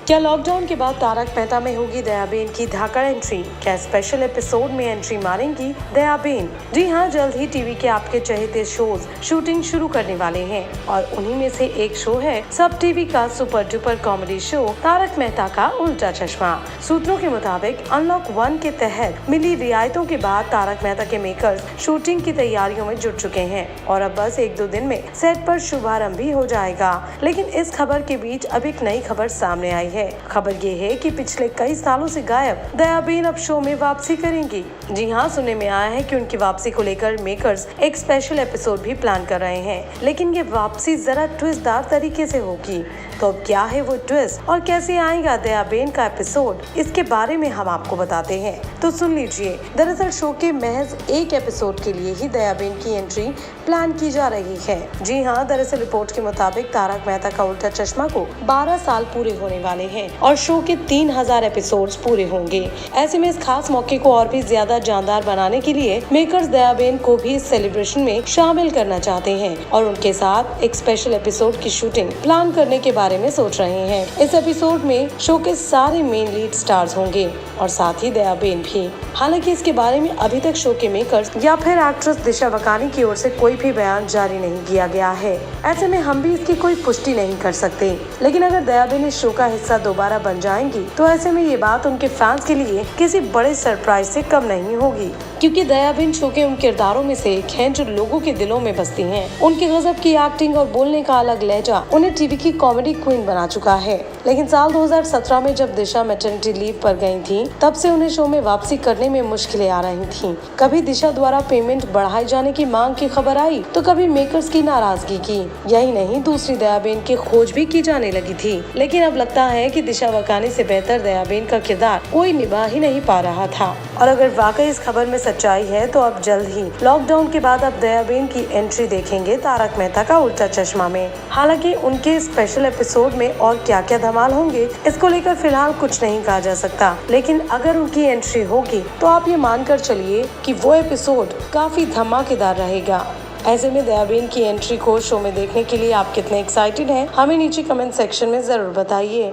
क्या लॉकडाउन के बाद तारक मेहता में होगी दयाबेन की धाकड़ एंट्री? क्या स्पेशल एपिसोड में एंट्री मारेंगी दयाबेन? जी हाँ, जल्द ही टीवी के आपके चहेते शोज शूटिंग शुरू करने वाले हैं और उन्हीं में से एक शो है सब टीवी का super duper comedy show Taarak Mehta का उल्टा चश्मा। सूत्रों के मुताबिक अनलॉक 1 के तहत मिली रियायतों के बाद तारक मेहता के मेकर्स शूटिंग की तैयारियों में जुट चुके हैं और अब बस 1-2 दिन में सेट पर शुभारंभ भी हो जाएगा। लेकिन इस खबर के बीच अब एक नई खबर सामने आई है। खबर ये है कि पिछले कई सालों से गायब दयाबेन अब शो में वापसी करेंगी। जी हाँ, सुनने में आया है कि उनकी वापसी को लेकर मेकर्स एक स्पेशल एपिसोड भी प्लान कर रहे हैं, लेकिन ये वापसी जरा ट्विस्टदार तरीके से होगी। तो अब क्या है वो ट्विस्ट और कैसे आएगा दयाबेन का एपिसोड, इसके बारे में हम आपको बताते हैं, तो सुन लीजिए। दरअसल शो के महज एक एपिसोड के लिए ही दयाबेन की एंट्री प्लान की जा रही है। जी हाँ, दरअसल रिपोर्ट के मुताबिक तारक मेहता का उल्टा चश्मा को 12 साल पूरे होने वाले हैं और शो के 3000 एपिसोड्स पूरे होंगे। ऐसे में इस खास मौके को और भी ज्यादा जानदार बनाने के लिए मेकर्स दयाबेन को भी इस सेलिब्रेशन में शामिल करना चाहते हैं और उनके साथ एक स्पेशल एपिसोड की शूटिंग प्लान करने के बारे में सोच रहे हैं। इस एपिसोड में शो के सारे मेन लीड स्टार्स होंगे और साथ ही दयाबेन भी। हालांकि इसके बारे में अभी तक शो के मेकर्स या फिर एक्ट्रेस दिशा वकानी की ओर से कोई भी बयान जारी नहीं किया गया है। ऐसे में हम भी इसकी कोई पुष्टि नहीं कर सकते, लेकिन अगर दयाबेन इस शो का हिस्सा दोबारा बन जाएंगी तो ऐसे में ये बात उनके फैंस के लिए किसी बड़े सरप्राइज से कम नहीं होगी, क्योंकि दयाबेन शो के उन किरदारों में से एक हैं जो लोगों के दिलों में बसती हैं। उनके गजब की एक्टिंग और बोलने का अलग लहजा उन्हें टीवी की कॉमेडी क्वीन बना चुका है। लेकिन साल 2017 में जब दिशा मैटरनिटी लीव पर गई थी, तब से उन्हें शो में वापसी करने में मुश्किलें आ रही थीं। कभी दिशा द्वारा पेमेंट बढ़ाए जाने की मांग की खबर आई तो कभी मेकर्स की नाराजगी की। यही नहीं, दूसरी दयाबेन की खोज भी की जाने लगी थी। लेकिन अब लगता है कि दिशा वकानी से बेहतर दयाबेन का किरदार कोई निभा ही नहीं पा रहा था। और अगर वाकई इस खबर में सच्चाई है तो अब जल्द ही लॉकडाउन के बाद अब दयाबेन की एंट्री देखेंगे तारक मेहता का उल्टा चश्मा में। हालांकि उनके स्पेशल एपिसोड में और क्या क्या धमाल होंगे, इसको लेकर फिलहाल कुछ नहीं कहा जा सकता, लेकिन अगर उनकी एंट्री होगी तो आप ये मानकर चलिए कि वो एपिसोड काफी धमाकेदार रहेगा। ऐसे में दयाबेन की एंट्री को शो में देखने के लिए आप कितने एक्साइटेड हैं, हमें नीचे कमेंट सेक्शन में जरूर बताइए।